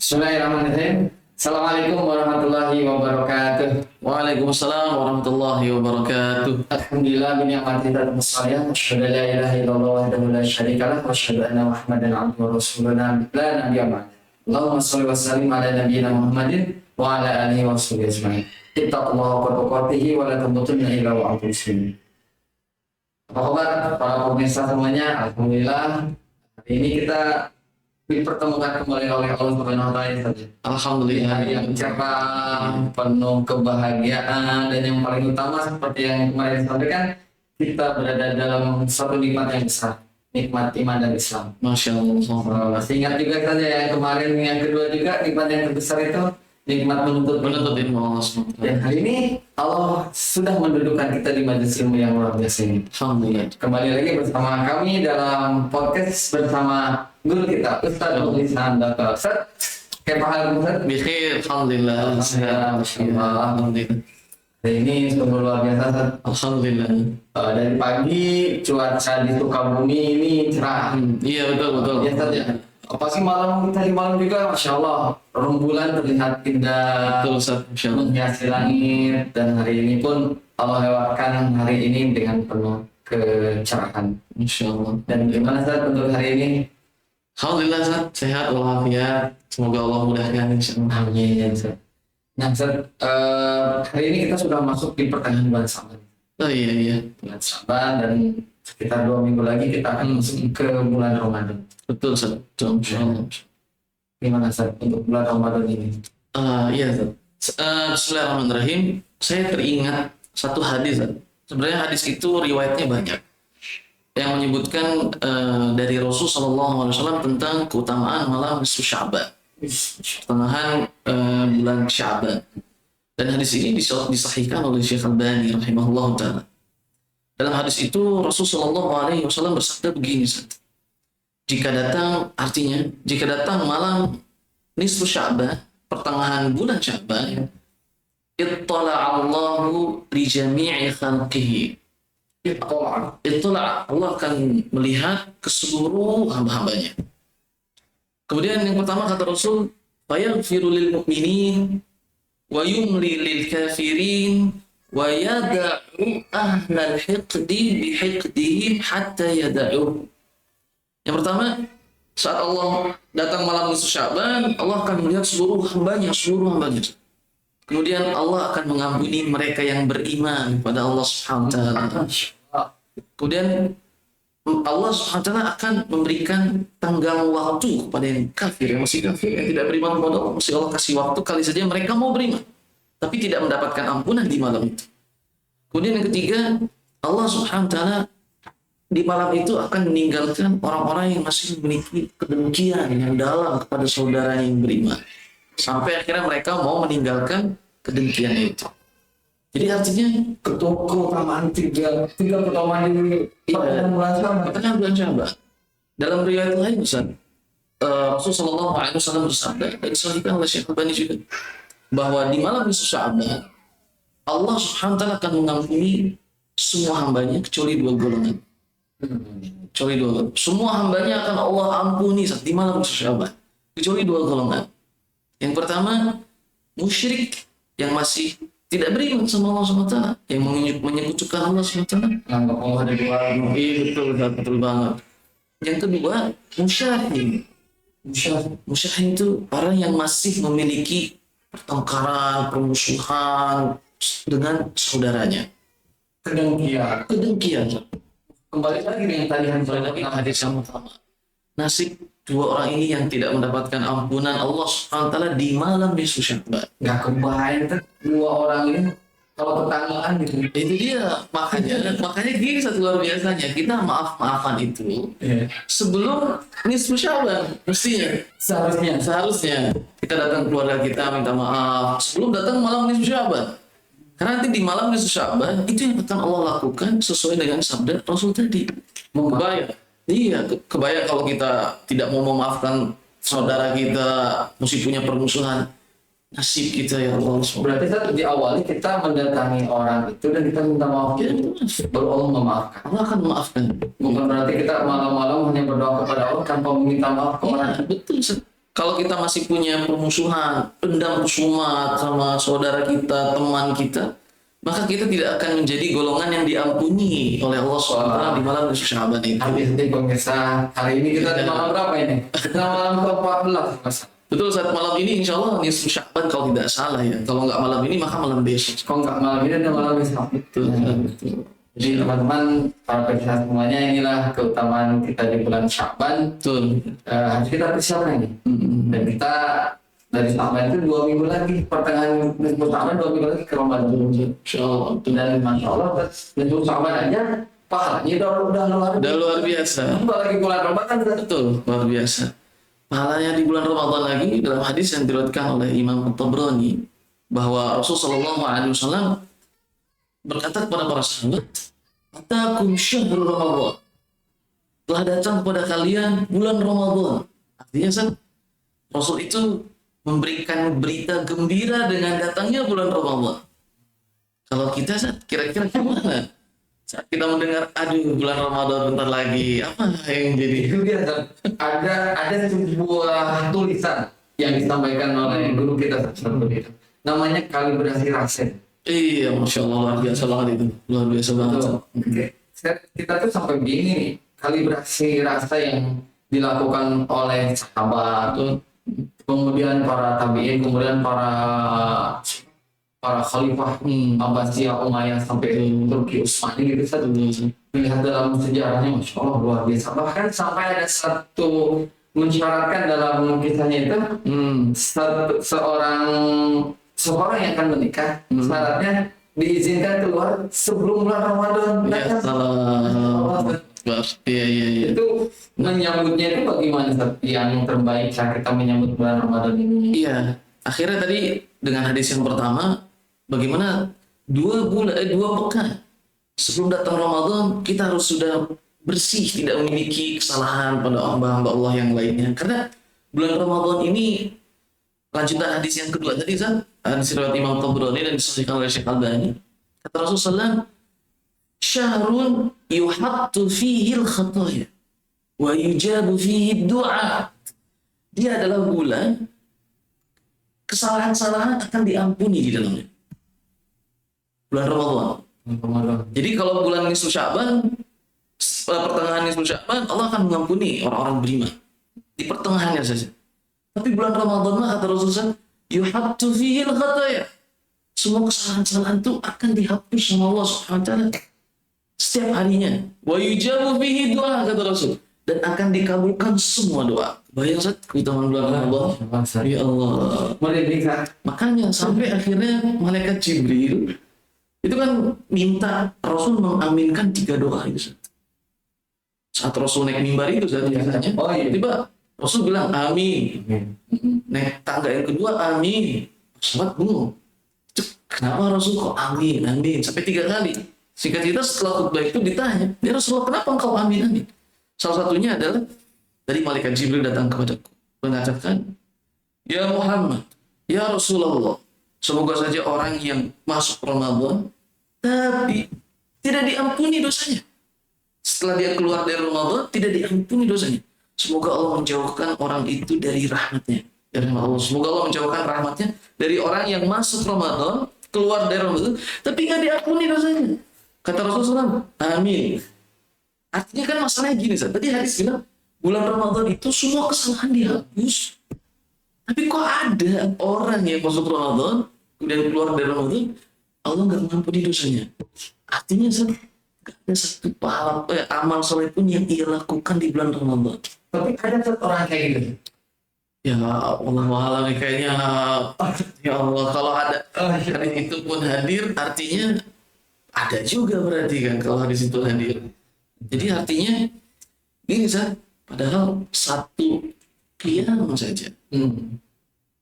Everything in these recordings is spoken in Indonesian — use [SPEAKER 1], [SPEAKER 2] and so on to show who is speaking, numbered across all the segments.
[SPEAKER 1] Bismillahirrahmanirrahim. Assalamualaikum warahmatullahi wabarakatuh.
[SPEAKER 2] Waalaikumsalam warahmatullahi wabarakatuh.
[SPEAKER 1] Alhamdulillah bi ni'mati tatimmu asyhadu an la ilaha illallah wahdahu la syarika lah wa asyhadu anna Muhammadan abduhu wa rasuluhu la nabiyya ba'da. Allahumma shalli wa sallim ala nabiyyina Muhammadin wa ala alihi wa sahbihi ajma'in. Ittaqullaha haqqa tuqatih wa la tamutunna illa wa antum muslimun. Apa kabar para pemirsa semuanya? Alhamdulillah hari ini kita dipertemukan kembali oleh Allah Subhanahu wa taala saja.
[SPEAKER 2] Alhamdulillah.
[SPEAKER 1] Yang cerah, penuh kebahagiaan, dan yang paling utama seperti yang kemarin disampaikan, kita berada dalam suatu nikmat yang besar, nikmat iman dan Islam.
[SPEAKER 2] Masya Allah.
[SPEAKER 1] Masih ingat juga saja yang kemarin, yang kedua juga nikmat yang terbesar itu nikmat menuntut
[SPEAKER 2] ilmu Allah SWT.
[SPEAKER 1] Dan hari ini Allah sudah mendudukan kita di majelis ilmu yang luar biasa ini.
[SPEAKER 2] Alhamdulillah.
[SPEAKER 1] Kembali lagi bersama kami dalam podcast bersama guru kita Ustaz Lisan Dr. Ustaz. Kayak pahal Ustaz?
[SPEAKER 2] Bikhair, Alhamdulillah. Alhamdulillah.
[SPEAKER 1] Hari ini sungguh luar biasa Ustaz.
[SPEAKER 2] Alhamdulillah.
[SPEAKER 1] Dari pagi cuaca di Sukabumi ini cerah.
[SPEAKER 2] Iya betul.
[SPEAKER 1] Ya Ustaz ya. Apalagi malam, tadi malam juga Masya Allah rembulan terlihat indah.
[SPEAKER 2] Betul Ustaz. Masya Allah.
[SPEAKER 1] Menghiasi langit, dan hari ini pun Allah lewatkan hari ini dengan penuh kecerahan.
[SPEAKER 2] Masya Allah.
[SPEAKER 1] Dan gimana Ustaz untuk hari ini?
[SPEAKER 2] Alhamdulillah Ustaz. Sehat walafiat. Semoga Allah mudahkan insyaallah.
[SPEAKER 1] Amin Ustaz. Nah Ustaz, hari ini kita sudah masuk di pertengahan bulan Syaban.
[SPEAKER 2] Oh iya.
[SPEAKER 1] Bulan Syaban, dan sekitar 2 minggu lagi kita akan masuk ke bulan Ramadan.
[SPEAKER 2] Betul Ustaz. Betul, Masya Allah.
[SPEAKER 1] Gimana Ustaz untuk bulan Ramadan ini?
[SPEAKER 2] Iya Ustaz. Bismillahirrahmanirrahim. Saya teringat satu hadis Ustaz. Sebenarnya hadis itu riwayatnya banyak yang menyebutkan dari Rasul Shallallahu Alaihi Wasallam tentang keutamaan malam nisfu Sya'ban, pertengahan bulan Sya'ban. Dan hadis ini disahihkan oleh Syekh Albani rahimahullah taala. Dalam hadis itu Rasul Shallallahu Alaihi Wasallam bersabda begini, jika datang malam nisfu Sya'ban, pertengahan bulan Sya'ban, Allahu li jami'i khalqihi. Ittala, Allah akan melihat ke seluruh hamba-hambanya. Kemudian yang pertama kata Rasul, fayaghfiru lil mu'minin wa yumli lil kafirin wa yada'u ahlal hiqdi bi hiqdihim hatta yada'u. Yang pertama, saat Allah datang malam nisfu Sya'ban, Allah akan melihat seluruh hambanya. Kemudian Allah akan mengampuni mereka yang beriman kepada Allah Subhanahu wa taala. Kemudian Allah Subhanahu wa taala akan memberikan tenggang waktu kepada yang kafir, yang masih kafir, yang tidak beriman kepada Allah. Masih Allah kasih waktu kali saja mereka mau beriman, tapi tidak mendapatkan ampunan di malam itu. Kemudian yang ketiga, Allah Subhanahu wa taala di malam itu akan meninggalkan orang-orang yang masih memiliki kedengkian yang dalam kepada saudaranya yang beriman. Sampai akhirnya mereka mau meninggalkan kedengkian itu. Jadi artinya
[SPEAKER 1] keutamaan tiga keutamaan ini
[SPEAKER 2] pertengahan bulan Sya'ban. Dalam riwayat lain Ustaz, Rasul sallallahu alaihi wasallam bersabda, dan disahihkan oleh Syekh Albani juga, bahwa di malam nisfu Sya'ban Allah Subhanahu wa taala akan mengampuni semua hambanya kecuali 2 golongan. Semua hambanya akan Allah ampuni saat di malam nisfu Sya'ban kecuali 2 golongan. Yang pertama, musyrik yang masih tidak beriman sama Allah SWT, yang menyekutukan Allah SWT.
[SPEAKER 1] Anggap Allah ada dua.
[SPEAKER 2] Betul banget. Yang kedua, musyahin itu orang yang masih memiliki pertengkaran, permusuhan dengan saudaranya. Kedengkian.
[SPEAKER 1] Kembali lagi dengan tadi
[SPEAKER 2] hadis yang pertama. Nasib 2 orang ini yang tidak mendapatkan ampunan Allah Subhanahu wa taala di malam nisfu Sya'ban.
[SPEAKER 1] Nggak kebayang kan 2 orang ini kalau tetanggaan gitu.
[SPEAKER 2] Itu dia, makanya gini satu luar biasanya, kita maaf-maafan itu sebelum nisfu Sya'ban mestinya. Seharusnya kita datang keluarga kita minta maaf sebelum datang malam nisfu Sya'ban. Karena nanti di malam nisfu Sya'ban itu yang akan Allah lakukan sesuai dengan sabda Rasul tadi. Kebayang. Iya, kebayang kalau kita tidak mau memaafkan saudara kita, mesti punya permusuhan. Nasib kita ya Allah.
[SPEAKER 1] Berarti saat diawali kita mendatangi orang itu dan kita minta maaf, baru Allah memaafkan.
[SPEAKER 2] Allah akan memaafkan.
[SPEAKER 1] Bukan berarti kita malam-malam hanya berdoa kepada Allah tanpa meminta maaf ke orang.
[SPEAKER 2] Betul. Kalau kita masih punya permusuhan, dendam kusumat sama saudara kita, teman kita, maka kita tidak akan menjadi golongan yang diampuni oleh Allah SWT di malam nisfu Sya'ban itu.
[SPEAKER 1] Habis pemirsa, hari ini kita di malam berapa ini? Kita malam ke-14 Mas.
[SPEAKER 2] Betul, saat malam ini insya Allah nisfu Sya'ban kalau tidak salah ya. Kalau nggak malam ini maka malam besok.
[SPEAKER 1] Kalau nggak malam ini ada malam besok.
[SPEAKER 2] Betul, betul.
[SPEAKER 1] Jadi teman-teman, para pemirsa semuanya, inilah keutamaan kita di bulan Sya'ban.
[SPEAKER 2] Betul.
[SPEAKER 1] Harus kita persiapkan ini. Dan kita dari Sya'ban itu 2 minggu lagi, pertengahan nisfu Sya'ban 2 minggu lagi ke Ramadan.
[SPEAKER 2] Insya Allah.
[SPEAKER 1] Dan Masya Allah, nisfu Sya'ban aja pahalanya udah
[SPEAKER 2] luar biasa.
[SPEAKER 1] Apalagi bulan Ramadan.
[SPEAKER 2] Betul, luar biasa. Pahalanya di bulan Ramadan lagi dalam hadis yang diriwayatkan oleh Imam At-Tabrani bahwa Rasulullah SAW berkata kepada para sahabat, "Atakum syahrul Ramadan." Telah datang kepada kalian bulan Ramadan. Artinya Rasul itu memberikan berita gembira dengan datangnya bulan Ramadan. Kalau kita kira-kira gimana? Saat kita mendengar, aduh bulan Ramadan bentar lagi, apa yang jadi?
[SPEAKER 1] Itu dia, ada sebuah tulisan yang disampaikan oleh guru kita satu itu. Namanya kalibrasi rasa.
[SPEAKER 2] Iya, Masya Allah, luar biasa banget itu. Luar biasa banget.
[SPEAKER 1] Oke. Kita tuh sampai begini nih, kalibrasi rasa yang dilakukan oleh sahabat, kemudian para tabi'in, kemudian para khalifah Abbasiyah, Umayyah sampai Turki Utsmani gitu satu. Lihat dalam sejarahnya, Masya Allah luar biasa. Bahkan sampai ada satu mensyaratkan dalam kisahnya itu seorang yang akan menikah, syaratnya diizinkan keluar sebelum bulan Ramadan.
[SPEAKER 2] Ya salah. Iya.
[SPEAKER 1] Itu menyambutnya itu bagaimana yang terbaik saat kita menyambut bulan Ramadan ini?
[SPEAKER 2] Iya. Akhirnya tadi dengan hadis yang pertama, bagaimana 2 pekan sebelum datang Ramadan kita harus sudah bersih, tidak memiliki kesalahan pada hamba-hamba Allah yang lainnya. Karena bulan Ramadan ini, lanjutan hadis yang kedua tadi hadis riwayat Imam Tabrani dan disahihkan oleh Syekh Albani, kata Rasulullah, syahrun yuhattu fihi al-khataya wa yujabu fihi du'a. Dia adalah bulan kesalahan-kesalahan akan diampuni di dalamnya. Bulan Ramadan. Jadi kalau bulan nisfu Sya'ban, pertengahan nisfu Sya'ban, Allah akan mengampuni orang-orang beriman di pertengahannya saja. Tapi bulan Ramadan mah kata Rasulullah, yuhattu fihi al-khataya. Semua kesalahan-kesalahan itu akan dihapus sama Allah Subhanahu wa taala setiap harinya. Wa yujabu fihi du'a kata Rasul, dan akan dikabulkan semua doa. Bayang keutamaan bulan Ramadan. Ya Allah. Makanya sampai akhirnya malaikat Jibril itu kan minta Rasul mengaminkan 3 doa itu. Saat Rasul naik mimbar itu biasanya. Tiba Rasul bilang amin. Naik tangga yang kedua amin. Sahabat bingung. Kenapa Rasul kok amin sampai 3 kali? Singkat cerita setelah khutbah itu ditanya, ya Rasulullah kenapa engkau amin? Salah satunya adalah dari malaikat Jibril datang kepadaku mengatakan, ya Muhammad, ya Rasulullah, semoga saja orang yang masuk Ramadan tapi tidak diampuni dosanya. Setelah dia keluar dari Ramadan tidak diampuni dosanya. Semoga Allah menjauhkan orang itu dari rahmatnya. Semoga Allah menjauhkan rahmatnya dari orang yang masuk Ramadan, keluar dari Ramadan, tapi nggak diampuni dosanya. Kata Rasulullah, amin. Artinya kan masalahnya gini, tadi hadis bilang, bulan Ramadan itu semua kesalahan dihapus. Tapi kok ada orang yang masuk Ramadan, kemudian keluar dari Ramadan, Allah nggak mengampuni dosanya. Artinya nggak ada satu pahala amal soleh pun yang ia lakukan di bulan Ramadan.
[SPEAKER 1] Tapi ada satu orang kayak gitu.
[SPEAKER 2] Ya Allah kayaknya, ya Allah kalau ada hari itu pun hadir, artinya ada juga berarti kan kalau hadis itu hadir. Jadi artinya ini padahal satu qiyam saja.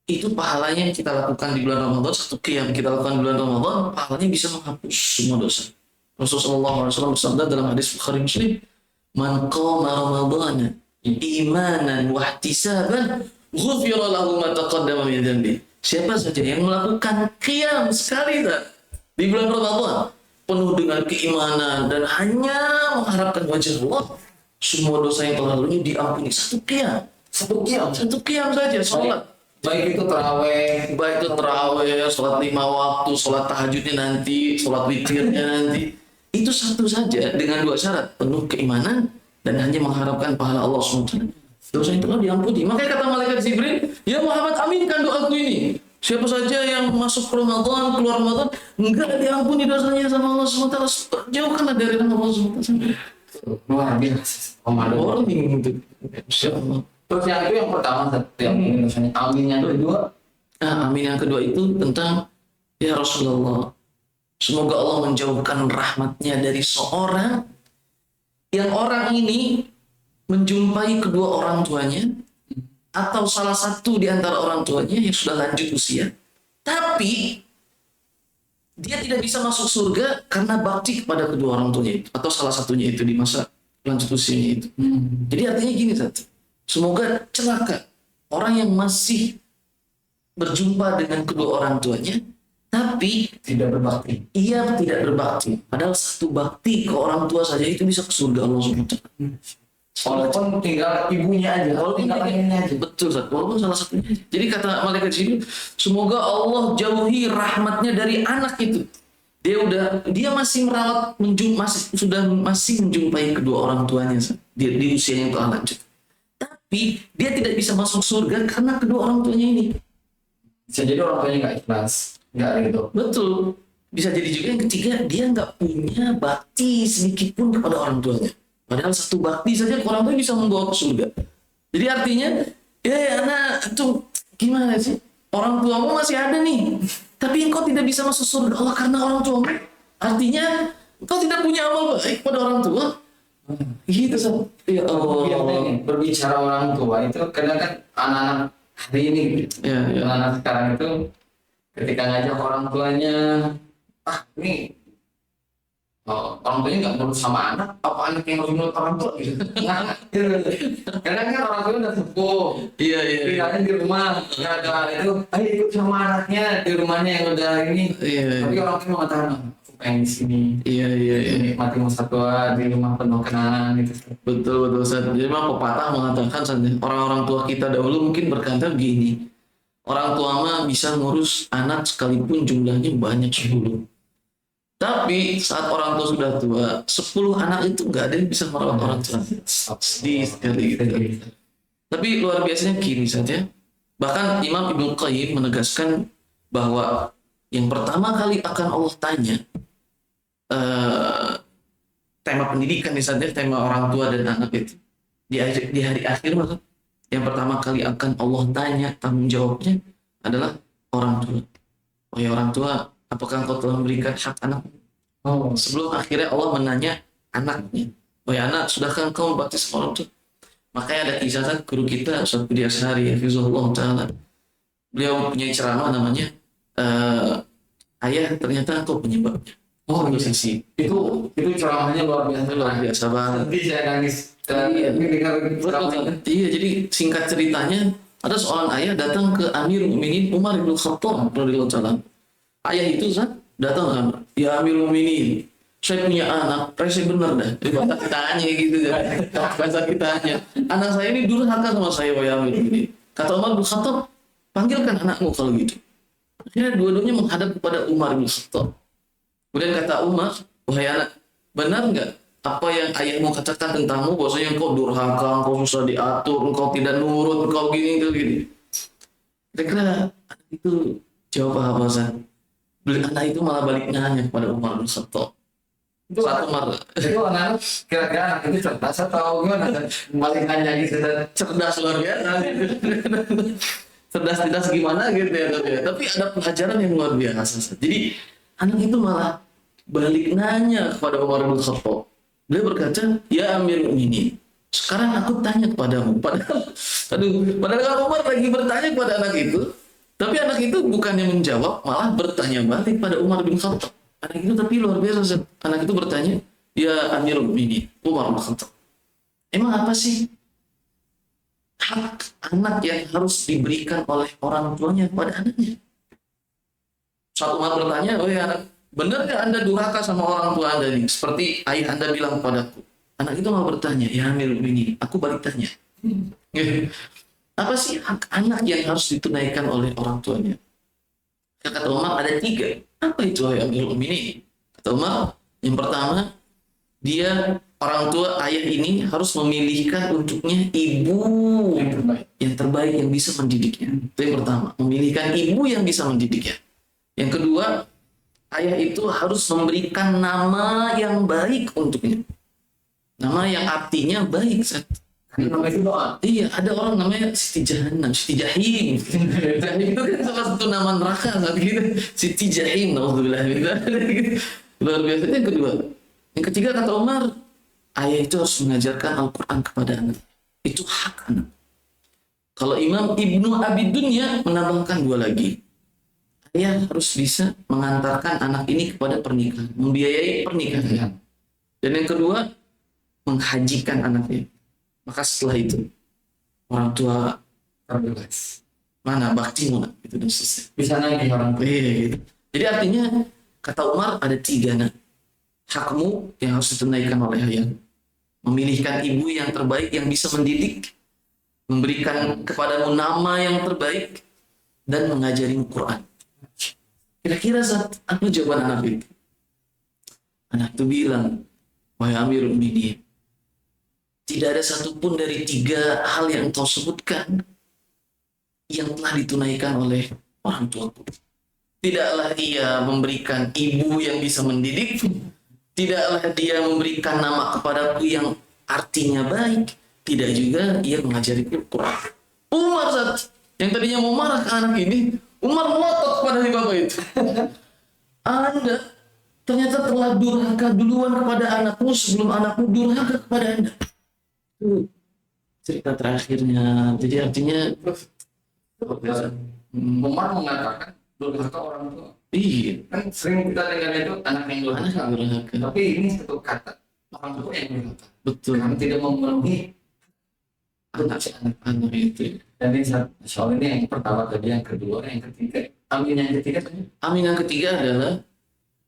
[SPEAKER 2] Itu pahalanya yang kita lakukan di bulan Ramadan, satu qiyam kita lakukan di bulan Ramadan, pahalanya bisa menghapus semua dosa. Rasulullah SAW bersabda dalam hadis Bukhari Muslim, man qama Ramadana imanan wa ihtisaban ghufira lahu ma taqaddama min dhanbi. Siapa saja yang melakukan qiyam sekali di bulan Ramadan penuh dengan keimanan dan hanya mengharapkan wajah Allah, semua dosa yang telah lalu diampuni satu qiyam. Satu qiyam saja sholat.
[SPEAKER 1] Baik itu terawih,
[SPEAKER 2] Baik itu terawih, sholat 5 waktu, sholat tahajudnya nanti, sholat witirnya nanti. Itu satu saja dengan 2 syarat, penuh keimanan dan hanya mengharapkan pahala Allah SWT. Dosa itu diampuni. Makanya kata malaikat Jibril, ya Muhammad, aminkan doaku ini. Siapa saja yang masuk Ramadan, keluar Ramadan, enggak diampuni dosanya sama Allah SWT. Jauhkanlah dari rahmat Allah SWT.
[SPEAKER 1] luar biasa.
[SPEAKER 2] Orang itu. Insya Allah.
[SPEAKER 1] Terus yang itu yang pertama, yang dosanya. Amin yang kedua.
[SPEAKER 2] Nah, amin yang kedua itu tentang, ya Rasulullah, semoga Allah menjauhkan rahmatnya dari seorang yang orang ini menjumpai kedua orang tuanya atau salah satu di antara orang tuanya yang sudah lanjut usia, tapi dia tidak bisa masuk surga karena bakti kepada kedua orang tuanya itu atau salah satunya itu di masa lanjut usianya itu. Jadi artinya gini, semoga celaka orang yang masih berjumpa dengan kedua orang tuanya tapi
[SPEAKER 1] Tidak berbakti.
[SPEAKER 2] ia tidak berbakti. Padahal satu bakti ke orang tua saja itu bisa ke surga Allah SWT.
[SPEAKER 1] Walaupun tinggal ibunya aja, kalau tinggal ayahnya aja.
[SPEAKER 2] Betul, Ustaz. Walaupun salah satunya aja. Jadi kata malaikat Jibril, semoga Allah jauhi rahmatnya dari anak itu. Dia masih merawat, masih menjumpai kedua orang tuanya di usia yang telah lanjut. Tapi dia tidak bisa masuk surga karena kedua orang tuanya ini.
[SPEAKER 1] Bisa jadi orang tuanya nggak ikhlas, nggak ridho.
[SPEAKER 2] Betul. Bisa jadi juga yang ketiga, dia nggak punya bakti sedikit pun kepada orang tuanya. Padahal satu bakti saja ke orang tua bisa membawa ke surga. Jadi artinya, ya anak itu gimana sih? Orang tuamu masih ada nih, tapi engkau tidak bisa masuk surga Allah karena orang tuamu. Artinya, engkau tidak punya amal baik pada orang tua. Gitu, Sob. Ya Allah.
[SPEAKER 1] Berbicara orang tua itu kadang kan anak-anak hari ini gitu.
[SPEAKER 2] Ya, ya.
[SPEAKER 1] Anak-anak sekarang itu ketika ngajak orang tuanya, ini orang tuanya nggak nurut sama anak, apa anak yang harus nurut orang tua gitu. Nah, kadang kan orang tuanya udah sepuh,
[SPEAKER 2] Iya, iya.
[SPEAKER 1] tinggalnya di rumah, nggak ada itu, ayo ikut sama anaknya di rumahnya yang udah ini.
[SPEAKER 2] Iya,
[SPEAKER 1] Tapi orang tua mengatakan, aku pengen di sini,
[SPEAKER 2] iya, iya.
[SPEAKER 1] nikmati masa tua di rumah penuh kenangan gitu.
[SPEAKER 2] Betul, Ustaz. Jadi memang pepatah mengatakan, Ustaz, orang-orang tua kita dahulu mungkin berkata begini, orang tua mah bisa ngurus anak sekalipun jumlahnya banyak 10. Tapi saat orang tua sudah tua, 10 anak itu nggak ada yang bisa merawat orang tua. Sedih sekali gitu. Tapi luar biasanya gini saja. Bahkan Imam Ibnu Qayyim menegaskan bahwa yang pertama kali akan Allah tanya, tema pendidikan misalnya, tema orang tua dan anak itu di hari akhir, maksud yang pertama kali akan Allah tanya, tanggung jawabnya adalah orang tua. Wahai orang tua, apakah engkau telah memberikan hak anak? Sebelum akhirnya Allah menanya anaknya, wahai anak, sudahkah engkau membakti sama orang tua? Makanya ada kisah kan guru kita Ustaz Budi Asyari, hafizahullah taala. Beliau punya ceramah namanya ayah ternyata engkau penyebabnya. Satu sisi
[SPEAKER 1] Itu ceramahnya luar biasa
[SPEAKER 2] banget.
[SPEAKER 1] Nanti saya nangis.
[SPEAKER 2] Iya, jadi singkat ceritanya, ada seorang ayah datang ke Amir Mukminin Umar bin Khattab radhiyallahu taala. Ayah itu datang kan, ya Amir Mukminin, saya punya anak, rese bener dah. Bahasa kita tanya gitu kan. Bahasa kita tanya. Anak saya ini durhaka sama saya, wahai Amir Mukminin. Kata Umar bin Khattab, panggilkan anakmu kalau gitu. Akhirnya dua-duanya menghadap kepada Umar bin Khattab. Kemudian kata Umar, wahai anak, benar nggak apa yang ayahmu katakan tentangmu, bahwasanya engkau durhaka, engkau susah diatur, engkau tidak nurut, engkau gini. Kira-kira anak itu jawab apa, Ustaz? Anak itu malah balik nanya kepada Umar bin Khattab.
[SPEAKER 1] Itu anak kira-kira anak itu cerdas atau gimana? Balik nanya gitu.
[SPEAKER 2] Cerdas luar biasa. Cerdas gimana gitu ya. Tapi ada pelajaran yang luar biasa. Jadi anak itu malah balik nanya kepada Umar bin Khattab. Beliau berkata, ya Amir Mukminin, sekarang aku tanya kepadamu. Padahal Umar lagi bertanya kepada anak itu, tapi anak itu bukannya menjawab, malah bertanya balik pada Umar bin Khattab. Anak itu tapi luar biasa. Anak itu bertanya, ya Amir Mukminin, Umar bin Khattab, emang apa sih hak anak yang harus diberikan oleh orang tuanya kepada anaknya? Saat Umar bertanya, oh ya anak, benar nggak Anda durhaka sama orang tua Anda ini? Seperti ayah Anda bilang padaku. Anak itu malah bertanya, ya Amir Mukminin, aku balik tanya, Apa sih hak anak yang harus ditunaikan oleh orang tuanya? Kata Umar ada 3. Apa itu wahai Amirul Mukminin? Kata Umar, yang pertama, dia orang tua ayah ini harus memilihkan untuknya ibu yang terbaik yang bisa mendidiknya. Itu yang pertama, memilihkan ibu yang bisa mendidiknya. Yang kedua, ayah itu harus memberikan nama yang baik untuknya. Nama yang artinya baik.
[SPEAKER 1] Nama itu doa.
[SPEAKER 2] Iya, ada orang namanya Siti Jahannam, Siti Jahim. Jahim itu kan salah satu nama neraka saat gitu. Siti Jahim, naudzubillah. Luar biasa. Yang kedua, yang ketiga kata Umar, ayah itu harus mengajarkan Al-Quran kepada anak. Itu hak anak. Kalau Imam Ibnu Abi Dunya menambahkan 2 lagi. Ayah harus bisa mengantarkan anak ini kepada pernikahan, membiayai pernikahan. Dan yang kedua, menghajikan anaknya. Maka setelah itu orang tua
[SPEAKER 1] Terbebas.
[SPEAKER 2] mana baktimu nak itu dan selesai.
[SPEAKER 1] Bisa nagih orang tua.
[SPEAKER 2] Iya, gitu. Jadi artinya kata Umar ada 3 nak. Hakmu yang harus ditunaikan oleh ayah, memilihkan ibu yang terbaik yang bisa mendidik, memberikan kepadamu nama yang terbaik, dan mengajarimu Quran. Kira-kira saat apa jawaban anak itu? Anak itu bilang, wahai Amirul Mukminin, tidak ada satupun dari 3 hal yang engkau sebutkan yang telah ditunaikan oleh orang tuaku. Tidaklah dia memberikan ibu yang bisa mendidik, tidaklah dia memberikan nama kepadaku yang artinya baik, tidak juga ia mengajariku Quran. Umar saat yang tadinya mau marah ke anak ini, Umar ngotot kepada si bapak itu. Anda ternyata telah durhaka duluan kepada anakmu sebelum anakmu durhaka kepada Anda. Itu cerita terakhirnya. Jadi artinya
[SPEAKER 1] Umar mengatakan durhaka orang tua.
[SPEAKER 2] iya,
[SPEAKER 1] Kan sering kita dengar itu anak yang
[SPEAKER 2] anak
[SPEAKER 1] durhaka.
[SPEAKER 2] yang durhaka.
[SPEAKER 1] Tapi ini satu kata orang tua yang durhaka.
[SPEAKER 2] Betul.
[SPEAKER 1] Karena tidak memenuhi
[SPEAKER 2] Anak itu.
[SPEAKER 1] dan ini soal ini yang pertama tadi, yang kedua, yang ketiga. Amin yang ketiga tadi.
[SPEAKER 2] Amin yang ketiga adalah,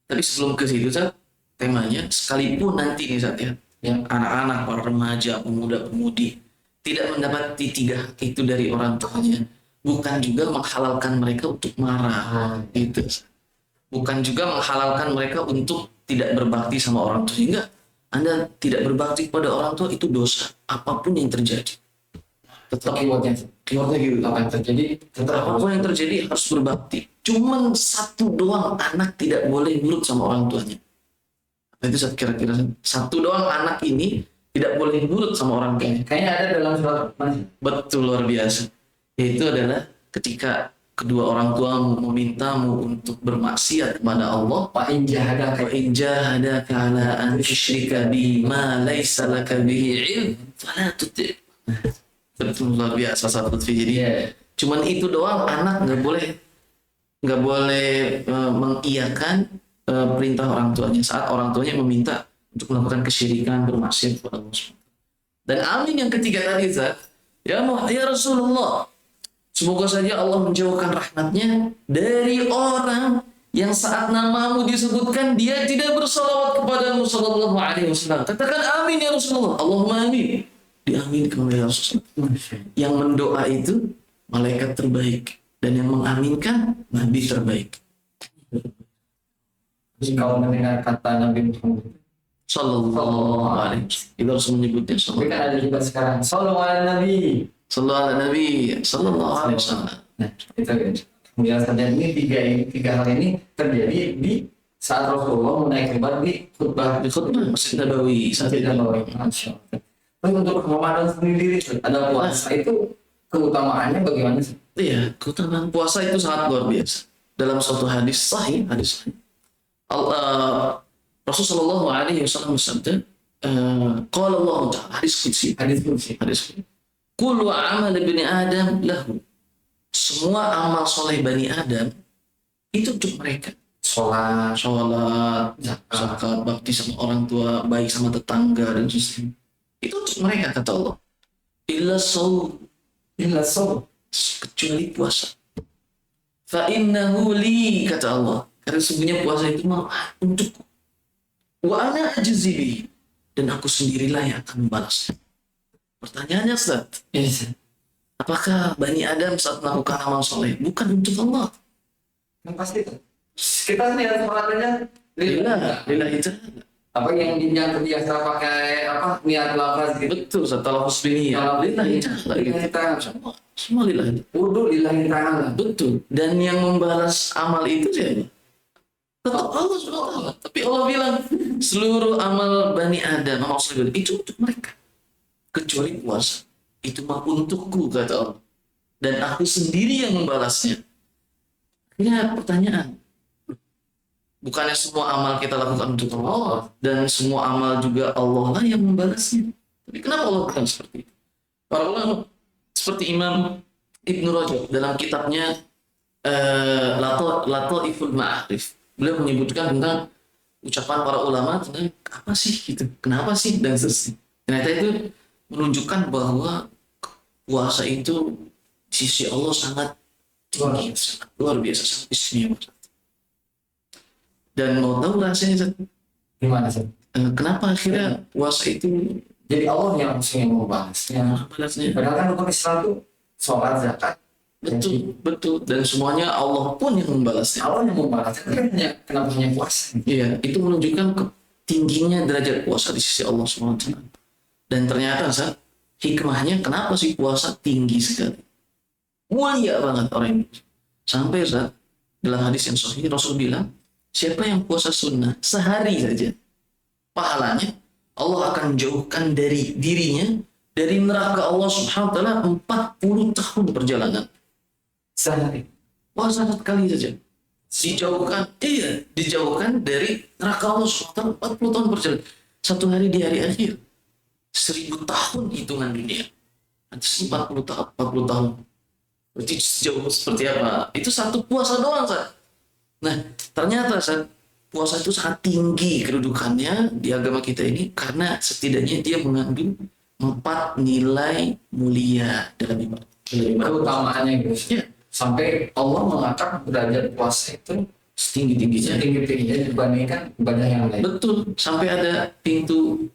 [SPEAKER 2] tapi sebelum ke situ Sat, temanya sekalipun nanti nih Sat ya,
[SPEAKER 1] Ya.
[SPEAKER 2] anak-anak, para remaja, pemuda-pemudi tidak mendapati 3 hak itu dari orang tuanya, bukan juga menghalalkan mereka untuk marah, gitu. Bukan juga menghalalkan mereka untuk tidak berbakti sama orang tua. Enggak, Anda tidak berbakti kepada orang tua itu dosa, apapun yang terjadi. Tetap
[SPEAKER 1] Keywordnya
[SPEAKER 2] gitu.
[SPEAKER 1] apa yang terjadi tetap harus.
[SPEAKER 2] Apapun yang terjadi harus berbakti. Cuman 1 doang anak tidak boleh nurut sama orang tuanya. Itu kira-kira 1 doang anak ini tidak boleh nurut sama orang tuanya.
[SPEAKER 1] Kayaknya ada dalam surat mana?
[SPEAKER 2] Betul, luar biasa. Yaitu adalah ketika kedua orang tua memintamu untuk bermaksiat kepada Allah,
[SPEAKER 1] Wa in jahadaka
[SPEAKER 2] wa in jahadaka ala an tusyrika bi ma laisa laka bihi ilm fala tuti'. Betul, luar biasa sahabat Lutfi. Jadi cuman itu doang anak nggak boleh mengiyakan perintah orang tuanya saat orang tuanya meminta untuk melakukan kesyirikan, bermaksiat kepada Allah SWT. Dan amin yang ketiga tadi Zat, ya Rasulullah, semoga saja Allah menjauhkan rahmatnya dari orang yang saat namamu disebutkan dia tidak bersalawat kepadamu sallallahu alaihi wasallam. Katakan amin ya Rasulullah. Allahumma amin. Diaminkan oleh Rasulullah. Yang mendoa itu malaikat terbaik dan yang mengaminkan nabi terbaik.
[SPEAKER 1] Kalau mendengar kata Nabi Muhammad,
[SPEAKER 2] Sallallahu alaihi wasallam. Kita harus menyebutnya
[SPEAKER 1] tapi
[SPEAKER 2] sallallahu
[SPEAKER 1] kan ada juga sekarang Sallallahu ala Nabi.
[SPEAKER 2] sallallahu alaihi wasallam.
[SPEAKER 1] Nah, itu kan. Penjelasan dan ini 3 hal ini terjadi di saat Rasulullah menaik mimbar di khutbah
[SPEAKER 2] Di khutbah Masjid Nabawi saat
[SPEAKER 1] Masjid
[SPEAKER 2] itu.
[SPEAKER 1] Nabawi. Masya Allah. Tapi untuk Ramadan sendiri ada puasa itu keutamaannya bagaimana sih?
[SPEAKER 2] Iya, keutamaan puasa itu sangat luar biasa. Dalam suatu hadis sahih, Rasulullah Shallallahu Alaihi Wasallam bersabda, "Qala Allah Taala hadis qudsi,
[SPEAKER 1] Hadis kursi.
[SPEAKER 2] Kullu amal bani Adam lahu." Semua amal soleh bani Adam itu untuk mereka.
[SPEAKER 1] Sholat,
[SPEAKER 2] Sholat, zakat, bakti sama orang tua, baik sama tetangga dan sebagainya. Itu untuk mereka kata Allah. Illa shaum,
[SPEAKER 1] illa shaum,
[SPEAKER 2] kecuali puasa. Fa innahu li kata Allah. Karena sebenarnya puasa itu untukku. Wa ana ajzi bihi, dan aku sendirilah yang akan membalasnya. Pertanyaannya Ustaz,
[SPEAKER 1] Yes.
[SPEAKER 2] apakah Bani Adam saat melakukan amal soleh bukan untuk Allah?
[SPEAKER 1] Yang pasti tuh. Kita niat sholatnya
[SPEAKER 2] Lillah, lillah itu.
[SPEAKER 1] apa yang terbiasa pakai apa niat lafaz gitu.
[SPEAKER 2] Betul, setelah husbiniyah. Lillah itu.
[SPEAKER 1] Kita
[SPEAKER 2] Semua lillah.
[SPEAKER 1] wudu lillahi ta'ala.
[SPEAKER 2] Betul. Dan yang membalas amal itu siapa? Tetap Allah SWT. Tapi Allah bilang seluruh amal Bani Adam, amal soleh itu untuk mereka. Kecuali puasa. Itu mah untukku, kata Allah. Dan aku sendiri yang membalasnya. Akhirnya pertanyaan. Bukannya semua amal kita lakukan untuk Allah. Dan semua amal juga Allah lah yang membalasnya. Tapi kenapa Allah bilang seperti itu? Para ulama seperti Imam Ibnu Rajab dalam kitabnya Lataiful Ma'arif, beliau menyebutkan tentang ucapan para ulama tentang apa sih gitu, kenapa sih dan seterusnya. Ternyata itu menunjukkan bahwa puasa itu di sisi Allah sangat tinggi, sangat luar biasa, sangat istimewa. Dan mau tahu rasanya
[SPEAKER 1] Gimana sih?
[SPEAKER 2] kenapa akhirnya puasa itu
[SPEAKER 1] Jadi Allah yang langsung yang membalasnya.
[SPEAKER 2] balasnya?
[SPEAKER 1] Padahal kan hukum Islam tuh sholat, zakat,
[SPEAKER 2] Betul. Dan semuanya Allah pun yang membalasnya.
[SPEAKER 1] Allah yang membalasnya. Kan kenapa hanya puasa?
[SPEAKER 2] Iya, itu menunjukkan tingginya derajat puasa di sisi Allah SWT. Dan ternyata hikmahnya kenapa sih puasa tinggi sekali? Mulia banget orang ini. Sampai dalam hadis yang sahih Rasul bilang, siapa yang puasa sunnah sehari saja, pahalanya Allah akan jauhkan dari dirinya dari neraka Allah Subhanahu wa taala 40 tahun perjalanan.
[SPEAKER 1] Sehari.
[SPEAKER 2] Puasa sekali saja. Dijauhkan dari neraka Allah Subhanahu wa taala 40 tahun perjalanan. Satu hari di hari akhir. 1000 tahun hitungan dunia. Nanti 40 tahun, 40 tahun. Berarti sejauh seperti apa? Itu satu puasa doang, Nah, ternyata puasa itu sangat tinggi kedudukannya di agama kita ini karena setidaknya dia mengandung 4 nilai mulia dalam ibadah.
[SPEAKER 1] Keutamaannya gitu.
[SPEAKER 2] Ya.
[SPEAKER 1] Sampai Allah mengangkat derajat puasa itu
[SPEAKER 2] Setinggi-tingginya.
[SPEAKER 1] tinggi-tingginya dibandingkan ibadah yang lain.
[SPEAKER 2] Betul, sampai ada pintu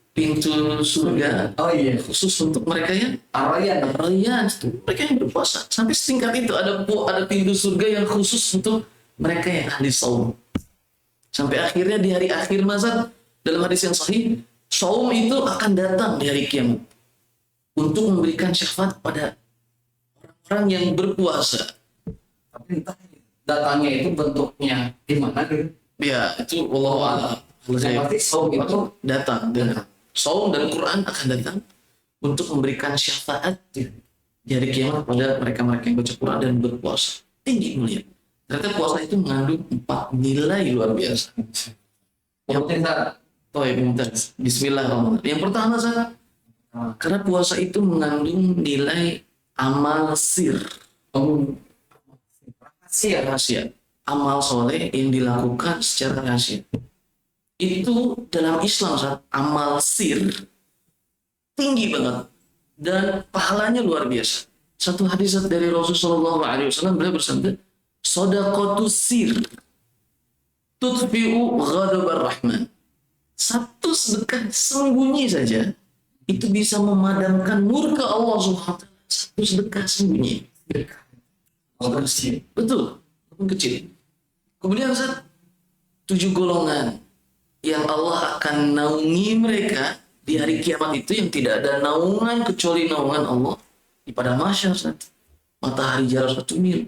[SPEAKER 2] surga
[SPEAKER 1] Oh iya.
[SPEAKER 2] khusus untuk mereka yang
[SPEAKER 1] Aryan.
[SPEAKER 2] rayyan, mereka yang berpuasa. Sampai setingkat itu ada pintu surga yang khusus untuk mereka yang ahli saum. Sampai akhirnya di hari akhir masa dalam hadis yang sahih, saum itu akan datang di hari kiamat untuk memberikan syafaat pada orang yang berpuasa.
[SPEAKER 1] Tapi entah datangnya itu bentuknya gimana gitu.
[SPEAKER 2] Ya, itu wallahu a'lam.
[SPEAKER 1] Yang pasti saum itu
[SPEAKER 2] Datang dan saum dan Quran akan datang untuk memberikan syafaat di hari kiamat pada mereka-mereka yang baca Quran dan berpuasa. Tinggi mulia. Ternyata puasa itu mengandung 4 nilai luar biasa.
[SPEAKER 1] yang penting
[SPEAKER 2] Bismillahirrahmanirrahim. Yang pertama karena puasa itu mengandung nilai amal sir, rahasia, amal soleh yang dilakukan secara rahasia. Itu dalam Islam amal sir tinggi banget dan pahalanya luar biasa. Satu hadis dari Rasulullah SAW beliau bersabda, "Shadaqatus sir tutfi'u ghadabar rahman." Satu sedekah sembunyi saja itu bisa memadamkan murka Allah Subhanahu wa taala. Satu sedekah sembunyi. Betul, kecil. Kemudian 7 golongan yang Allah akan naungi mereka di hari kiamat itu yang tidak ada naungan kecuali naungan Allah di padang mahsyar. Matahari jarak 1 mil,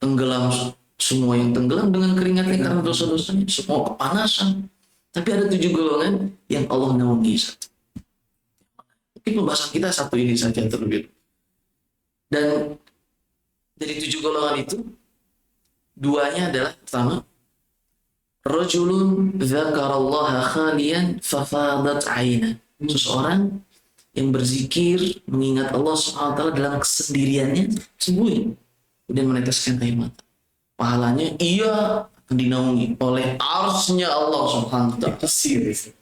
[SPEAKER 2] tenggelam semua yang tenggelam dengan keringatnya karena dosa-dosanya, semua kepanasan. Tapi ada 7 golongan yang Allah naungi. Mungkin pembahasan kita satu ini saja terlebih. Dan dari 7 golongan itu, 2-nya adalah pertama, rajulun dzakarallaha khalian fafadat aina. Seseorang yang berzikir mengingat Allah Subhanahu wa taala dalam kesendiriannya sembunyi kemudian meneteskan air mata. Pahalanya ia akan dinaungi oleh arsy-Nya Allah Subhanahu wa taala.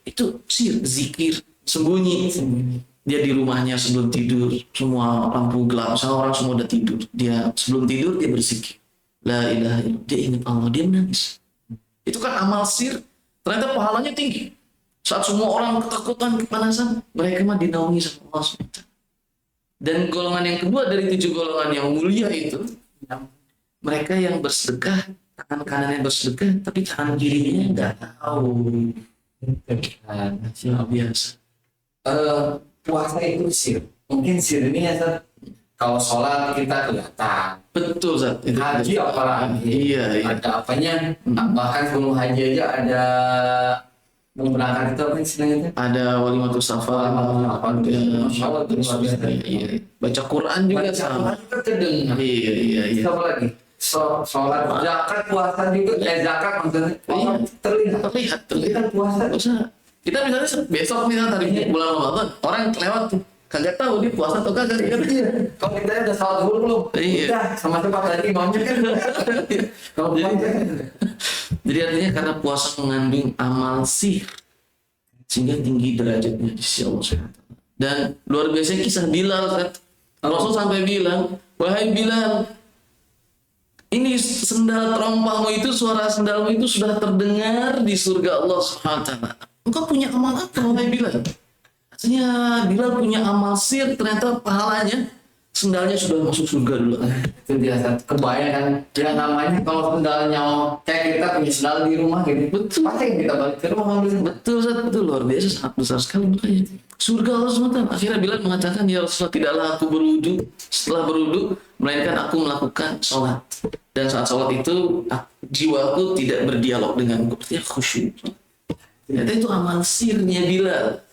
[SPEAKER 2] Itu sir, zikir sembunyi. Dia di rumahnya sebelum tidur, semua lampu gelap, orang semua udah tidur. Dia sebelum tidur dia berzikir. La ilaha illallah, dia ingat Allah, dia menangis. Itu kan amal sir, ternyata pahalanya tinggi. Saat semua orang ketakutan, kepanasan, mereka mah dinaungi sama Allah SWT. Dan golongan yang kedua dari 7 golongan yang mulia itu, mereka yang bersedekah, tangan kanannya bersedekah, tapi tangan kirinya nggak tahu. Luar biasa.
[SPEAKER 1] Puasa itu sir. Mungkin sir ini ya Zat, kalau sholat kita kelihatan.
[SPEAKER 2] Betul, Zat. Itu
[SPEAKER 1] Haji apalagi.
[SPEAKER 2] Iya, iya.
[SPEAKER 1] Ada apanya? Bahkan sebelum haji aja ada berangkat itu apa istilahnya itu?
[SPEAKER 2] Ada walimatus safar,
[SPEAKER 1] Masya Allah, itu luar biasa.
[SPEAKER 2] iya. Baca Quran juga
[SPEAKER 1] Baca
[SPEAKER 2] sama.
[SPEAKER 1] Quran juga terdengar.
[SPEAKER 2] Iya, iya, iya.
[SPEAKER 1] Apa lagi? Sholat, zakat, puasa juga. Zakat maksudnya.
[SPEAKER 2] Iya.
[SPEAKER 1] Terlihat.
[SPEAKER 2] Terlihat.
[SPEAKER 1] Terlihat puasa.
[SPEAKER 2] Puasa. Kita misalnya besok misalnya tadi bulan Ramadan, orang lewat tuh, kagak tahu dia puasa atau kagak.
[SPEAKER 1] Iya. Kalau kita udah sholat dulu belum?
[SPEAKER 2] Iya.
[SPEAKER 1] Udah, sama cepat lagi maunya kan. Kalau puasa.
[SPEAKER 2] Jadi artinya karena puasa mengandung amal sihir, sehingga tinggi derajatnya di sisi Allah SWT. Dan luar biasa kisah Bilal, kan? Rasul sampai bilang, wahai Bilal, ini sendal terompahmu itu, suara sendalmu itu sudah terdengar di surga Allah SWT. Engkau punya amal apa, wahai Bilal? Artinya Bilal punya amal sihir, ternyata pahalanya sendalnya sudah masuk surga dulu.
[SPEAKER 1] Itu biasa kebayang kan yang namanya kalau sendalnya kayak kita punya sendal di rumah gitu,
[SPEAKER 2] Betul.
[SPEAKER 1] pasti kita balik ke rumah ngambil sendal.
[SPEAKER 2] Betul, Ustaz, betul, luar biasa, sangat besar sekali makanya. Surga Allah SWT. Akhirnya Bilal mengatakan, ya Rasulullah, tidaklah aku berwudu, setelah berwudu, melainkan aku melakukan sholat. Dan saat sholat itu, jiwaku tidak berdialog denganku, artinya khusyuk. Ternyata itu amal sirnya Bilal.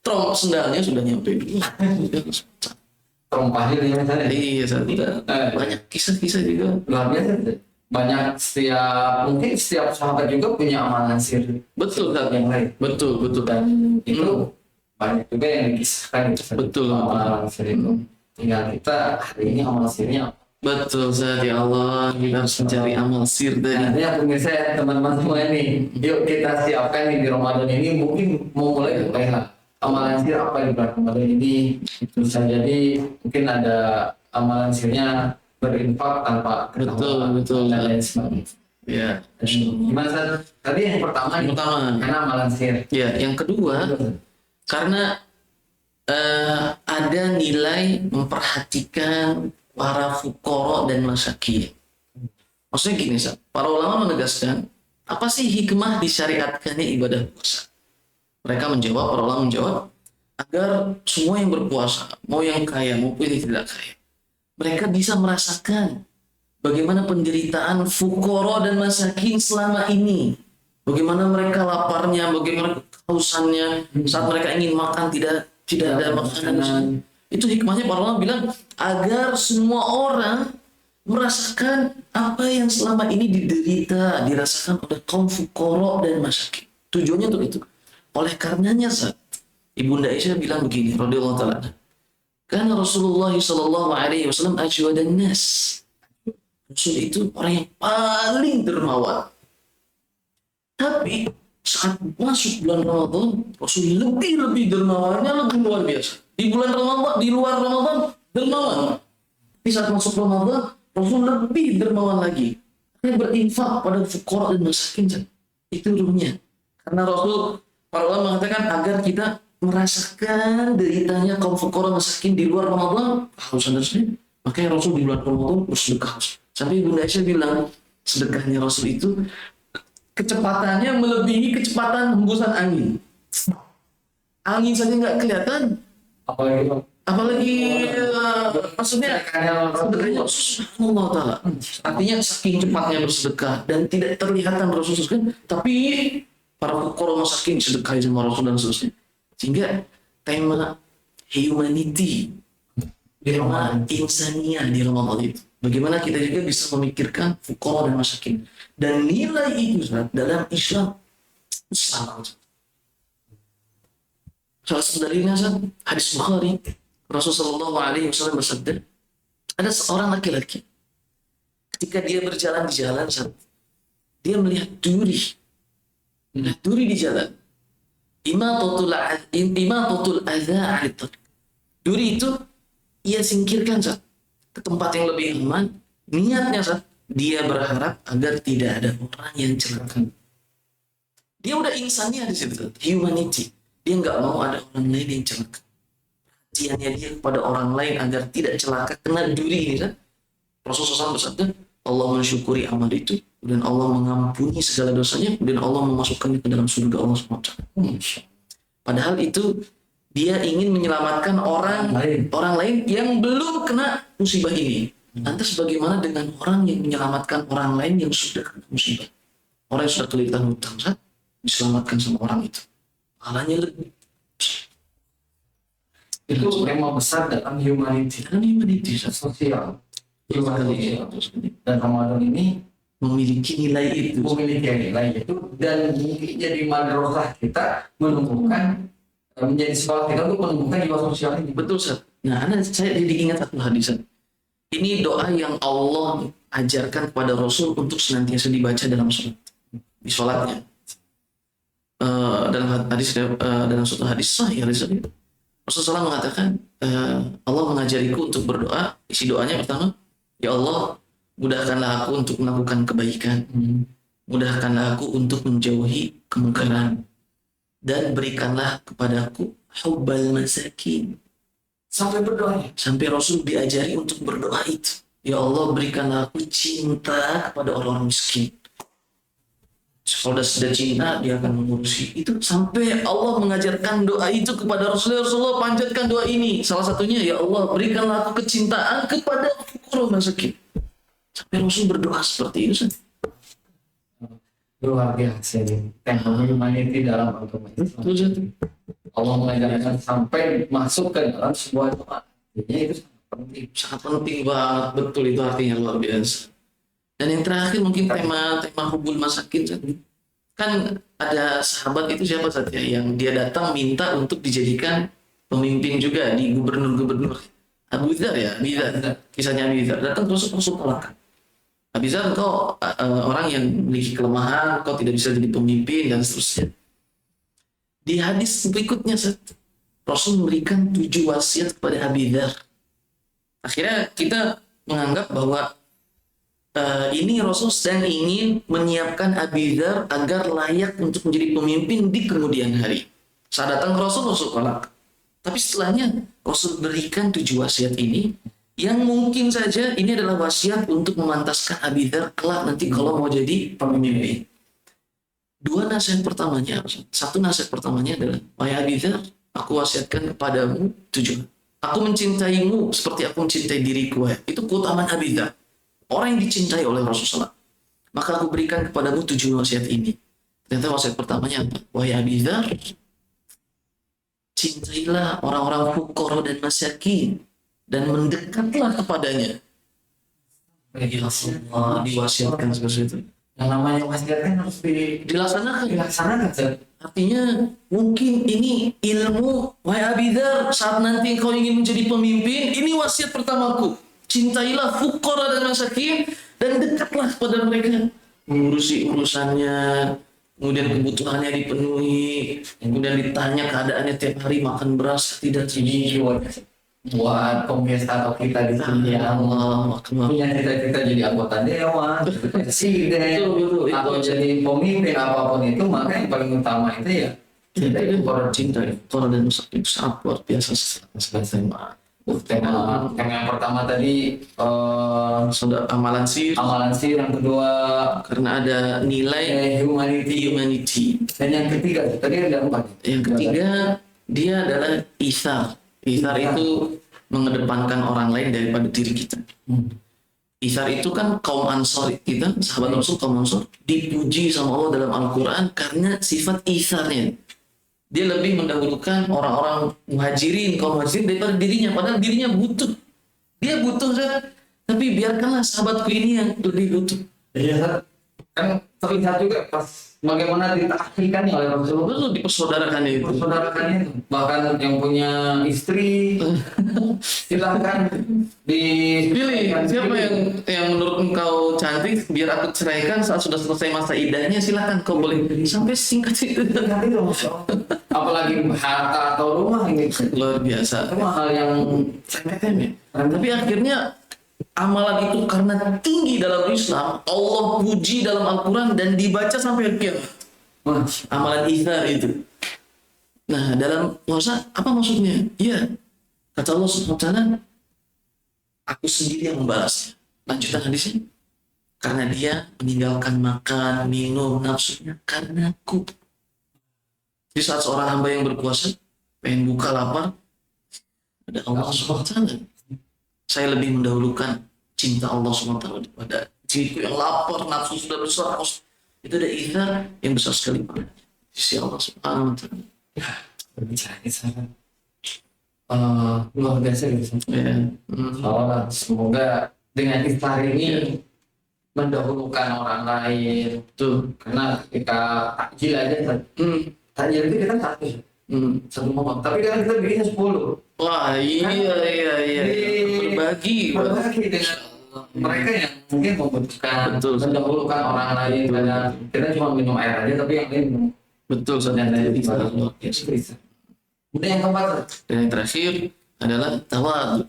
[SPEAKER 2] Tromp sendalnya sudah nyampe dulu.
[SPEAKER 1] Terompahnya nih misalnya.
[SPEAKER 2] Iya, Ustaz, banyak kisah-kisah juga.
[SPEAKER 1] Luar biasa. Banyak mungkin setiap sahabat juga punya amalan sir.
[SPEAKER 2] Betul, Ustaz.
[SPEAKER 1] Yang lain.
[SPEAKER 2] Betul, betul.
[SPEAKER 1] Dan itu banyak juga yang dikisahkan gitu.
[SPEAKER 2] Betul.
[SPEAKER 1] Amalan sir itu. Tinggal kita hari ini amal sirnya apa?
[SPEAKER 2] Betul, Ustaz, ya Allah, kita harus mencari amal sir tadi.
[SPEAKER 1] Artinya pemirsa ya, teman-teman semua nih, yuk kita siapkan nih di Ramadan ini, mungkin mau mulai lah amalan sir apa di bulan Ramadan ini. Bisa jadi mungkin ada amalan sirnya berinfak tanpa ketahuan
[SPEAKER 2] Betul.
[SPEAKER 1] dan lain sebagainya.
[SPEAKER 2] Ya,
[SPEAKER 1] Dan gimana San? Tadi yang pertama nih,
[SPEAKER 2] pertama.
[SPEAKER 1] karena amalan sir.
[SPEAKER 2] Ya, yang kedua, karena ada nilai memperhatikan para fukara dan masakin. Maksudnya gini, Ustaz, para ulama menegaskan, apa sih hikmah disyariatkannya ibadah puasa? Mereka menjawab, para ulama menjawab, agar semua yang berpuasa, mau yang kaya maupun yang tidak kaya, mereka bisa merasakan bagaimana penderitaan fukara dan masakin selama ini. Bagaimana mereka laparnya, bagaimana kehausannya saat mereka ingin makan tidak ada makanan. Itu hikmahnya para ulama bilang agar semua orang merasakan apa yang selama ini diderita, dirasakan oleh kaum fukara dan masakin. Tujuannya untuk itu. Oleh karenanya saat Ibunda Aisyah bilang begini, radhiyallahu taala, karena Rasulullah sallallahu alaihi wasallam ajwadan nas. Rasul itu orang yang paling dermawan. Tapi saat masuk bulan Ramadan, Rasul lebih dermawannya lebih luar biasa. Di bulan Ramadan, di luar Ramadan, dermawan. Tapi saat masuk Ramadan, Rasul lebih dermawan lagi. Dia berinfak pada fukara dan masakin. Itu ruhnya. Karena Rasul, para ulama mengatakan agar kita merasakan deritanya kaum fukara masakin di luar Ramadan, kehausan dan sebagainya. Makanya Rasul di bulan Ramadan bersedekah. Sampai Ibunda Aisyah bilang, sedekahnya Rasul itu kecepatannya melebihi kecepatan hembusan angin. Angin saja nggak kelihatan, apalagi maksudnya sedekahnya Rasulullah Ta'ala. Artinya saking cepatnya bersedekah dan tidak terlihatan Rasul kan, tapi para fukara masakin sedekah sama Rasul dan seterusnya. Sehingga tema humanity, tema insaniah di Ramadan itu. Bagaimana kita juga bisa memikirkan fukara dan masakin. Dan nilai itu dalam Islam sangat. Salah satu dalilnya hadis Bukhari, Rasulullah SAW bersabda, ada seorang laki-laki ketika dia berjalan di jalan, dia melihat duri di jalan. Imatatul adza. Duri itu ia singkirkan ke tempat yang lebih aman. Niatnya dia berharap agar tidak ada orang yang celaka. Dia udah insannya di situ, humanity. Dia nggak mau ada orang lain yang celaka. kebenciannya dia kepada orang lain agar tidak celaka kena duri ini kan. Rasulullah SAW bersabda, Allah mensyukuri amal itu dan Allah mengampuni segala dosanya dan Allah memasukkannya ke dalam surga Allah SWT. Padahal itu dia ingin menyelamatkan orang lain yang belum kena musibah ini. Lantas bagaimana dengan orang yang menyelamatkan orang lain yang sudah kena musibah? Orang yang sudah kelihatan hutang, diselamatkan sama orang itu. Pahalanya lebih.
[SPEAKER 1] Itu tema besar dalam humanity, sosial. Humanity. Dan Ramadan ini
[SPEAKER 2] Memiliki nilai itu.
[SPEAKER 1] memiliki nilai itu dan mungkin jadi madrasah kita menumbuhkan, menjadi sekolah kita untuk menumbuhkan jiwa sosial ini.
[SPEAKER 2] Betul, Ustaz. Nah, saya jadi ingat satu hadis. Ini doa yang Allah ajarkan kepada Rasul untuk senantiasa dibaca dalam sholat. Di sholatnya. Dalam hadis, dalam suatu hadis sahih, Rasulullah mengatakan, Allah mengajariku untuk berdoa. Isi doanya pertama, ya Allah, mudahkanlah aku untuk melakukan kebaikan. Mudahkanlah aku untuk menjauhi kemungkaran. Dan berikanlah kepadaku hubbal masakin.
[SPEAKER 1] Sampai berdoa.
[SPEAKER 2] Sampai Rasul diajari untuk berdoa itu. Ya Allah, berikanlah aku cinta kepada orang miskin. Kalau sudah cinta, dia akan mengurusi. Itu sampai Allah mengajarkan doa itu kepada Rasulullah. Rasulullah panjatkan doa ini. Salah satunya, ya Allah, berikanlah aku kecintaan kepada orang miskin. Sampai Rasul berdoa seperti itu.
[SPEAKER 1] Luar biasa ini. Tema humanity dalam agama Islam. Allah mengajarkan sampai masuk ke dalam sebuah doa. Jadi itu
[SPEAKER 2] Sangat penting banget. Betul, itu artinya luar biasa. Dan yang terakhir mungkin tema hubul masakin. Kan ada sahabat itu siapa saja yang dia datang minta untuk dijadikan pemimpin juga di gubernur-gubernur. Abu Dzar ya, kisahnya Abu Dzar. Datang terus tolak. Abu Dzar, kau orang yang memiliki kelemahan, kau tidak bisa jadi pemimpin dan seterusnya. Di hadis berikutnya Rasul memberikan 7 wasiat kepada Abu Dzar. Akhirnya kita menganggap bahwa ini Rasul sedang ingin menyiapkan Abu Dzar agar layak untuk menjadi pemimpin di kemudian hari. Saat datang ke Rasul tolak. Tapi setelahnya Rasul berikan 7 wasiat ini yang mungkin saja ini adalah wasiat untuk memantaskan Abu Dzar kelak nanti kalau mau jadi pemimpin. 2 nasihat pertamanya, satu nasihat pertamanya adalah, wahai Abu Dzar, aku wasiatkan kepadamu 7. Aku mencintaimu seperti aku mencintai diriku. Itu keutamaan Abu Dzar. Orang yang dicintai oleh Rasulullah. Maka aku berikan kepadamu 7 wasiat ini. Ternyata wasiat pertamanya apa? Wahai Abu Dzar, cintailah orang-orang fuqara dan masakin dan mendekatlah kepadanya. Ya Allah, diwasiatkan seperti itu.
[SPEAKER 1] yang namanya wasiat kan harus
[SPEAKER 2] Dilaksanakan. Artinya mungkin ini ilmu, wahai Abu Dzar, saat nanti kau ingin menjadi pemimpin, ini wasiat pertamaku. Cintailah fuqara dan masakin dan dekatlah kepada mereka. Mengurusi urusannya, kemudian kebutuhannya dipenuhi, kemudian ditanya keadaannya tiap hari makan beras tidak
[SPEAKER 1] ini buat pemirsa atau kita di sini yang punya cita-cita jadi anggota dewan, presiden, atau jadi pemimpin apapun itu, maka yang paling utama itu ya
[SPEAKER 2] cinta dan masakin itu sangat luar biasa.
[SPEAKER 1] Tema yang pertama tadi
[SPEAKER 2] sudah amalan sir,
[SPEAKER 1] yang kedua
[SPEAKER 2] karena ada nilai humanity.
[SPEAKER 1] Dan yang ketiga tadi ada 4.
[SPEAKER 2] Yang ketiga dia adalah ithar itu mengedepankan orang lain daripada diri kita. Ithar itu kan kaum Ansor kita, sahabat Rasul kaum Ansor, dipuji sama Allah dalam Al-Quran karena sifat itharnya. Dia lebih mendahulukan orang-orang muhajirin, kaum muhajirin daripada dirinya, padahal dirinya butuh. Dia butuh, tapi biarkanlah sahabatku ini yang lebih butuh.
[SPEAKER 1] Iya, kan terlihat juga pas bagaimana ditakhirkan oleh Rasulullah.
[SPEAKER 2] Betul, dipersaudarakannya itu.
[SPEAKER 1] Bahkan yang punya istri silahkan
[SPEAKER 2] dipilih siapa yang menurut engkau cantik, biar aku ceraikan saat sudah selesai masa idahnya, silahkan kau boleh. Sampai singkat itu.
[SPEAKER 1] Apalagi harta atau rumah ini
[SPEAKER 2] luar biasa.
[SPEAKER 1] Itu hal yang
[SPEAKER 2] remeh. Tapi akhirnya amalan itu karena tinggi dalam Islam, Allah puji dalam Al-Quran dan dibaca sampai kiamat. Amalan ithar itu. Nah, dalam puasa apa maksudnya? Ya, Kata Allah Subhanahu wa taala, aku sendiri yang membalasnya. Lanjutan hadisnya, karena dia meninggalkan makan, minum, nafsunya karena aku. Jadi saat seorang hamba yang berpuasa pengen buka lapar, ada Allah Subhanahu wa taala. Saya lebih mendahulukan cinta Allah Subhanahu wa taala daripada diriku yang lapar, nafsu sudah besar. Itu ada ithar yang besar sekali pada sisi Allah Subhanahu wa taala.
[SPEAKER 1] Berbicara kisah luar biasa gitu.
[SPEAKER 2] Ya.
[SPEAKER 1] Semoga dengan iftar ini mendahulukan orang lain.
[SPEAKER 2] Tuh.
[SPEAKER 1] Karena ketika takjil aja, takjil itu kita satu momen. Tapi kan kita bikinnya 10.
[SPEAKER 2] Wah, iya. Berbagi
[SPEAKER 1] dengan mereka yang mungkin membutuhkan,
[SPEAKER 2] betul,
[SPEAKER 1] mendahulukan orang lain. Karena kita cuma minum air aja, tapi yang lain minum.
[SPEAKER 2] Betul,
[SPEAKER 1] Dan lain
[SPEAKER 2] bisa.
[SPEAKER 1] Kemudian yang keempat,
[SPEAKER 2] Dan yang terakhir adalah tawadu.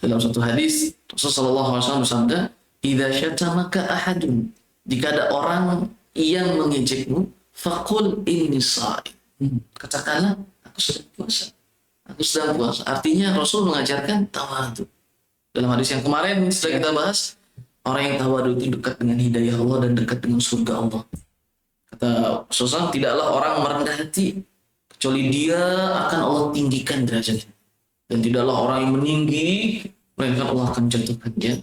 [SPEAKER 2] Dalam satu hadis Rasulullah SAW bersabda, "Idza syatamaka ahadun," jika ada orang yang mengejekmu, faqul inni sha'im. Katakanlah, aku sedang puasa. Aku sedang puasa. Artinya Rasul mengajarkan tawadu. Dalam hadis yang kemarin sudah kita bahas, orang yang tawadu itu dekat dengan hidayah Allah dan dekat dengan surga Allah. Kata Rasulullah, tidaklah orang merendah hati kecuali dia akan Allah tinggikan derajatnya, dan tidaklah orang yang meninggi melainkan Allah akan jatuhkan dia.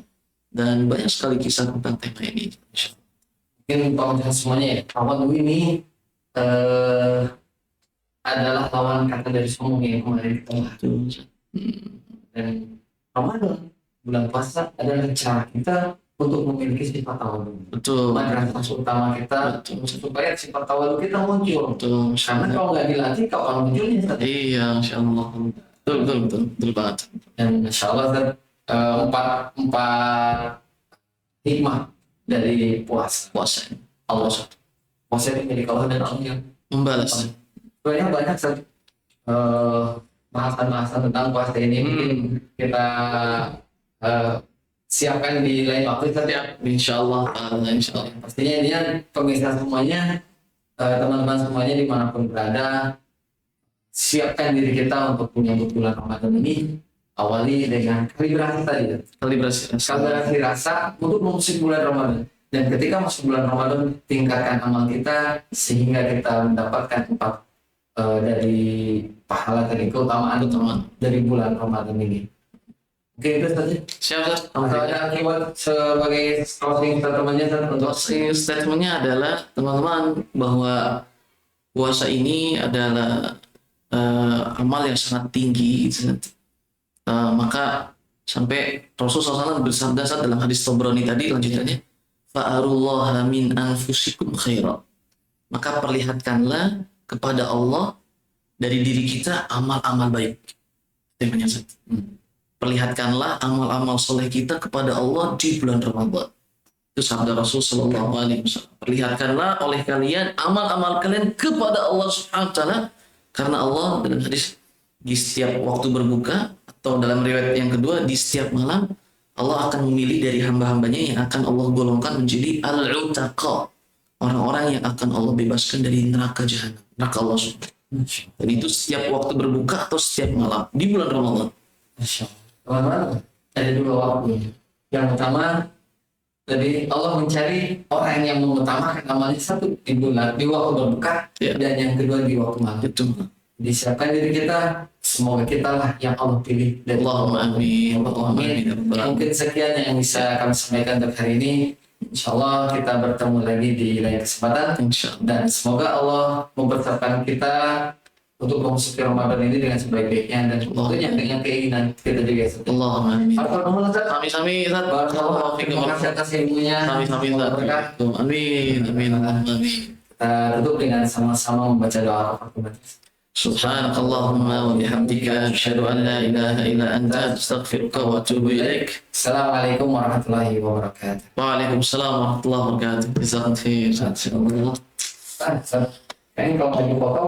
[SPEAKER 2] Dan banyak sekali kisah tentang tema ini.
[SPEAKER 1] Mungkin pemirsa semuanya ya, tawadu ini adalah lawan kata dari sombong yang kemarin kita bahas. Dan Ramadan, bulan puasa adalah cara kita untuk memiliki sifat tawadu.
[SPEAKER 2] Betul.
[SPEAKER 1] Madrasah utama kita supaya sifat tawadu kita muncul.
[SPEAKER 2] Betul.
[SPEAKER 1] Karena kalau nggak dilatih, kapan munculnya?
[SPEAKER 2] Iya, Insya Allah. Betul banget.
[SPEAKER 1] Dan Insya Allah empat hikmah dari puasa. Allah puasa itu milik Allah dan Allah yang
[SPEAKER 2] membalas.
[SPEAKER 1] Sebenarnya banyak bahasan-bahasan tentang puasa ini. Mungkin kita siapkan di lain waktu saja.
[SPEAKER 2] Insya Allah.
[SPEAKER 1] Pastinya ini pemirsa semuanya, teman-teman semuanya dimanapun berada, siapkan diri kita untuk menyambut bulan Ramadan ini. Awali dengan kalibrasi rasa untuk masuk bulan Ramadan. Dan ketika masuk bulan Ramadan, tingkatkan amal kita sehingga kita mendapatkan dari pahala tadi, keutamaan dari bulan Ramadan ini. Oke, itu saja.
[SPEAKER 2] Siap,
[SPEAKER 1] Ada keyword sebagai closing statementnya, untuk
[SPEAKER 2] closing statementnya adalah teman-teman bahwa puasa ini adalah amal yang sangat tinggi. Maka sampai Rasulullah SAW bersabda dalam hadis Tabrani tadi lanjutannya, fa'arullaha min anfusikum khaira. Maka perlihatkanlah kepada Allah dari diri kita amal-amal baik. Temanya perlihatkanlah amal-amal soleh kita kepada Allah di bulan Ramadan. Itu sabda Rasulullah SAW. Perlihatkanlah oleh kalian amal-amal kalian kepada Allah Subhanahu wa taala, karena Allah dalam hadis di setiap waktu berbuka, atau dalam riwayat yang kedua di setiap malam, Allah akan memilih dari hamba-hambanya yang akan Allah golongkan menjadi al-utaqa, orang-orang yang akan Allah bebaskan dari neraka jahanam, neraka Allah Subhanahu. Dan itu setiap waktu berbuka atau setiap malam di bulan Ramadan.
[SPEAKER 1] Teman-teman, ada dua waktu. Yang pertama, jadi Allah mencari orang yang mengutamakan amalnya satu di waktu berbuka, dan yang kedua di waktu malam.
[SPEAKER 2] Itu
[SPEAKER 1] disiapkan diri kita, semoga kita lah yang Allah pilih. Dan
[SPEAKER 2] Allahumma amin.
[SPEAKER 1] Mungkin sekian yang bisa kami sampaikan untuk hari ini. Insya Allah kita bertemu lagi di lain kesempatan. Dan semoga Allah mempersiapkan kita untuk memasuki Ramadan ini dengan sebaik-baiknya, dan tentunya dengan keinginan kita juga.
[SPEAKER 2] Allahumma amin.
[SPEAKER 1] Sami-sami,
[SPEAKER 2] barakallahu fikum.
[SPEAKER 1] Terima kasih atas ilmunya.
[SPEAKER 2] Sami-sami. Amin.
[SPEAKER 1] Kita tutup dengan sama-sama membaca doa kafaratul majlis.
[SPEAKER 2] Subhanakallahumma wa bihamdika asyhadu an la ilaha illa anta astaghfiruka wa atubu ilaik.
[SPEAKER 1] Assalamualaikum warahmatullahi wabarakatuh.
[SPEAKER 2] Waalaikumsalam warahmatullahi wabarakatuh. Jazakallahu khairan.
[SPEAKER 1] Kayaknya kalau mau dipoto